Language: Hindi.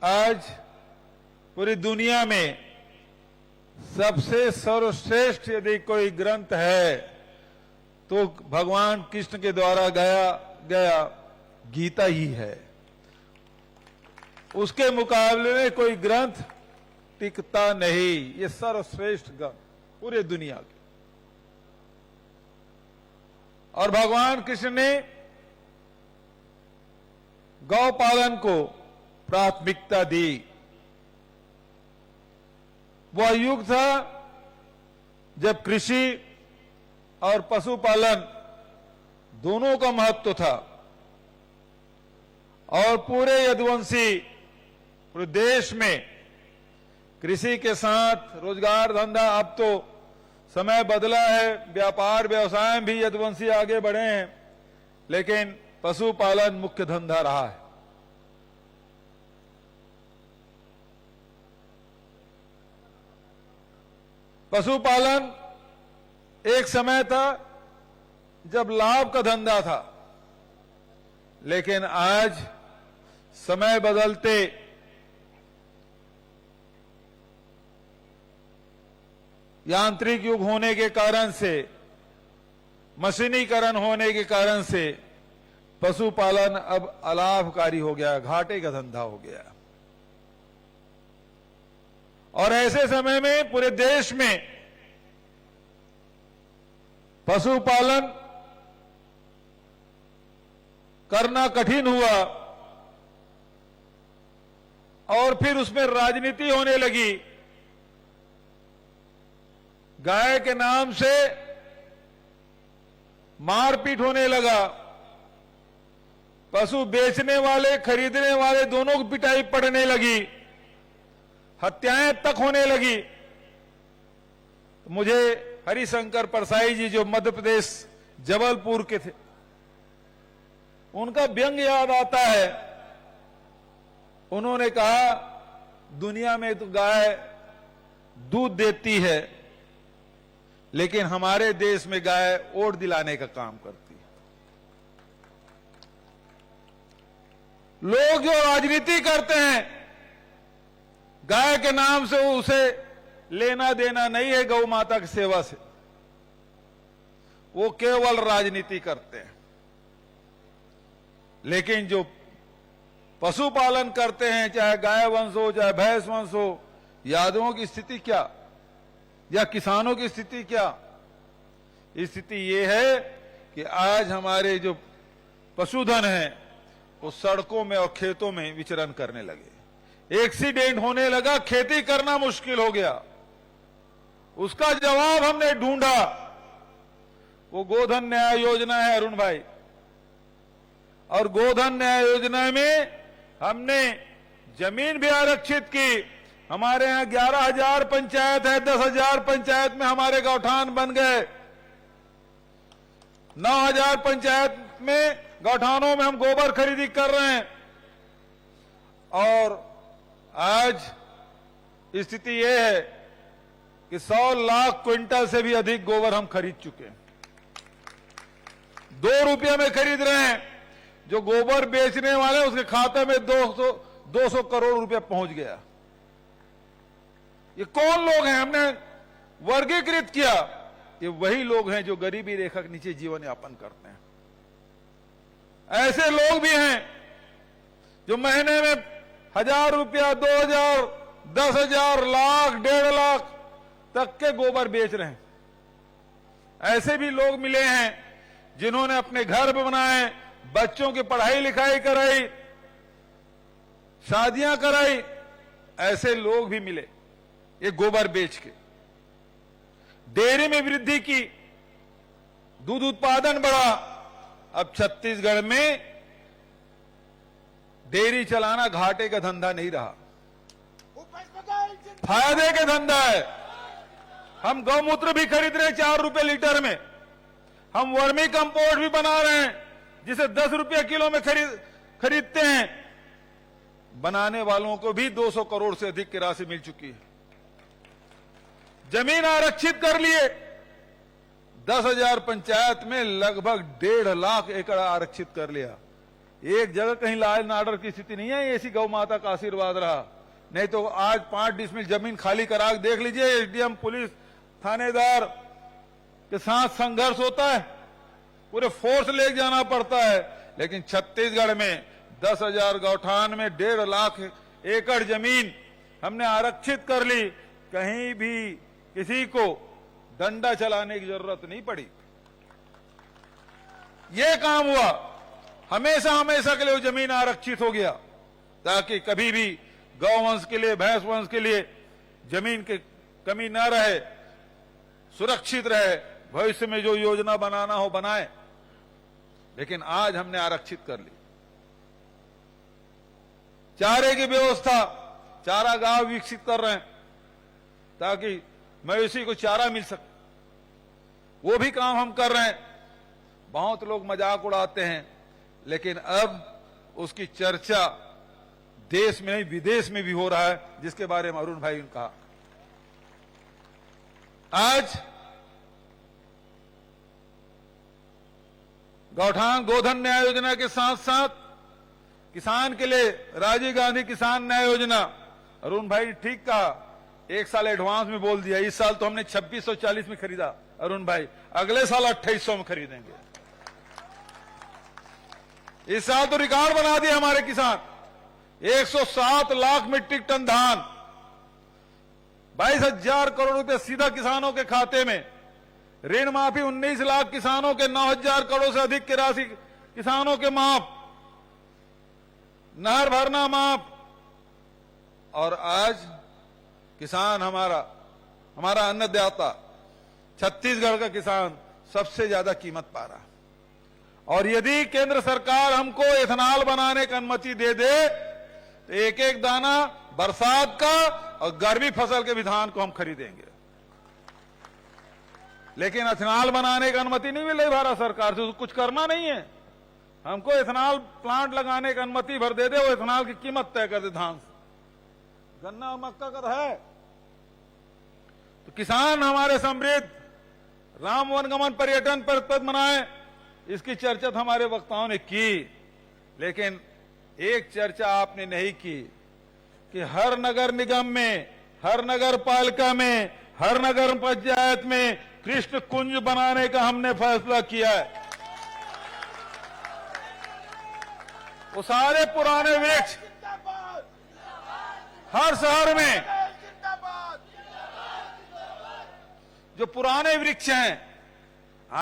आज पूरी दुनिया में सबसे सर्वश्रेष्ठ यदि कोई ग्रंथ है तो भगवान कृष्ण के द्वारा गाया गया गीता ही है। उसके मुकाबले में कोई ग्रंथ टिकता नहीं। ये सर्वश्रेष्ठ ग्रंथ पूरे दुनिया के। और भगवान कृष्ण ने गौ पालन को प्राथमिकता दी। वह युग था जब कृषि और पशुपालन दोनों का महत्व था और पूरे यदुवंशी पूरे देश में कृषि के साथ रोजगार धंधा, अब तो समय बदला है, व्यापार व्यवसाय में भी यदुवंशी आगे बढ़े हैं, लेकिन पशुपालन मुख्य धंधा रहा है। पशुपालन एक समय था जब लाभ का धंधा था, लेकिन आज समय बदलते यांत्रिक युग होने के कारण से, मशीनीकरण होने के कारण से पशुपालन अब अलाभकारी हो गया, घाटे का धंधा हो गया। और ऐसे समय में पूरे देश में पशुपालन करना कठिन हुआ और फिर उसमें राजनीति होने लगी। गाय के नाम से मारपीट होने लगा। पशु बेचने वाले खरीदने वाले दोनों की पिटाई पड़ने लगी, हत्याएं तक होने लगी। मुझे हरिशंकर परसाई जी जो मध्य प्रदेश जबलपुर के थे, उनका व्यंग याद आता है। उन्होंने कहा दुनिया में तो गाय दूध देती है, लेकिन हमारे देश में गाय वोट दिलाने का काम करती है। लोग जो राजनीति करते हैं गाय के नाम से, उसे लेना देना नहीं है गौ माता की सेवा से, वो केवल राजनीति करते हैं। लेकिन जो पशुपालन करते हैं, चाहे गाय वंश हो चाहे भैंस वंश हो, यादवों की स्थिति क्या या किसानों की स्थिति क्या? स्थिति ये है कि आज हमारे जो पशुधन है वो सड़कों में और खेतों में विचरण करने लगे। एक्सीडेंट होने लगा, खेती करना मुश्किल हो गया। उसका जवाब हमने ढूंढा, वो गोधन न्याय योजना है अरुण भाई। और गोधन न्याय योजना में हमने जमीन भी आरक्षित की। हमारे यहां 11,000 पंचायत है, 10,000 पंचायत में हमारे गौठान बन गए। 9,000 पंचायत में गौठानों में हम गोबर खरीदी कर रहे हैं। और आज स्थिति यह है कि 100 लाख क्विंटल से भी अधिक गोबर हम खरीद चुके हैं। 2 रुपये में खरीद रहे हैं। जो गोबर बेचने वाले उसके खाते में 200 करोड़ रुपया पहुंच गया। ये कौन लोग हैं? हमने वर्गीकृत किया। ये वही लोग हैं जो गरीबी रेखा के नीचे जीवन यापन करते हैं। ऐसे लोग भी हैं जो महीने में 1,000 रुपया, 2,000, 10,000, लाख, 1.5 लाख तक के गोबर बेच रहे हैं। ऐसे भी लोग मिले हैं जिन्होंने अपने घर बनाए, बच्चों की पढ़ाई लिखाई कराई, शादियां कराई। ऐसे लोग भी मिले ये गोबर बेच के। डेयरी में वृद्धि की, दूध उत्पादन बढ़ा। अब छत्तीसगढ़ में डेयरी चलाना घाटे का धंधा नहीं रहा, फायदे का धंधा है। हम गौमूत्र भी खरीद रहे हैं 4 रुपए लीटर में। हम वर्मी कंपोस्ट भी बना रहे हैं जिसे 10 रुपये किलो में खरीदते हैं। बनाने वालों को भी 200 करोड़ से अधिक की राशि मिल चुकी है। जमीन आरक्षित कर लिए। 10,000 पंचायत में लगभग 1.5 लाख एकड़ आरक्षित कर लिया। एक जगह कहीं लॉ एंड ऑर्डर की स्थिति नहीं है, ऐसी गौ माता का आशीर्वाद रहा। नहीं तो आज 5 डिसमिल जमीन खाली करा के देख लीजिए, एसडीएम, पुलिस, थानेदार के साथ संघर्ष होता है, पूरे फोर्स ले जाना पड़ता है। लेकिन छत्तीसगढ़ में 10,000 गौठान में 1.5 लाख एकड़ जमीन हमने आरक्षित कर ली। कहीं भी किसी को डंडा चलाने की जरूरत नहीं पड़ी। ये काम हुआ, हमेशा हमेशा के लिए वो जमीन आरक्षित हो गया, ताकि कभी भी गौवंश के लिए, भैंस वंश के लिए जमीन की कमी न रहे, सुरक्षित रहे। भविष्य में जो योजना बनाना हो बनाए। लेकिन आज हमने आरक्षित कर ली। चारे की व्यवस्था, चारा गांव विकसित कर रहे हैं ताकि मवेशी को चारा मिल सके, वो भी काम हम कर रहे हैं। बहुत लोग मजाक उड़ाते हैं, लेकिन अब उसकी चर्चा देश में नहीं विदेश में भी हो रहा है, जिसके बारे में अरुण भाई ने कहा। आज गौठान गोधन न्याय योजना के साथ साथ किसान के लिए राजीव गांधी किसान न्याय योजना, अरुण भाई ने ठीक कहा, 1 साल एडवांस में बोल दिया। इस साल तो हमने 2640 में खरीदा अरुण भाई, अगले साल 2800 में खरीदेंगे। इस साल तो रिकॉर्ड बना दिया हमारे किसान, 107 लाख मीट्रिक टन धान, 22,000 करोड़ रुपए सीधा किसानों के खाते में, ऋण माफी 19 लाख किसानों के, 9,000 करोड़ से अधिक की राशि किसानों के माफ, नहर भरना माफ। और आज किसान हमारा अन्नदाता, छत्तीसगढ़ का किसान सबसे ज्यादा कीमत पा रहा। और यदि केंद्र सरकार हमको एथेनॉल बनाने की अनुमति दे दे तो एक एक दाना बरसात का और गर्मी फसल के भी धान को हम खरीदेंगे। लेकिन एथेनॉल बनाने की अनुमति नहीं मिल रही भारत सरकार से, तो कुछ करना नहीं है। हमको एथेनॉल प्लांट लगाने की अनुमति भर दे दे, वो एथेनॉल की कीमत तय कर दे धान से। गन्ना और मक्का का है तो किसान हमारे समृद्ध, राम वनगमन पर्यटन पर मनाए, इसकी चर्चा तो हमारे वक्ताओं ने की। लेकिन एक चर्चा आपने नहीं की कि हर नगर निगम में, हर नगर पालिका में, हर नगर पंचायत में कृष्ण कुंज बनाने का हमने फैसला किया है। वो सारे पुराने वृक्ष हर शहर में जो पुराने वृक्ष हैं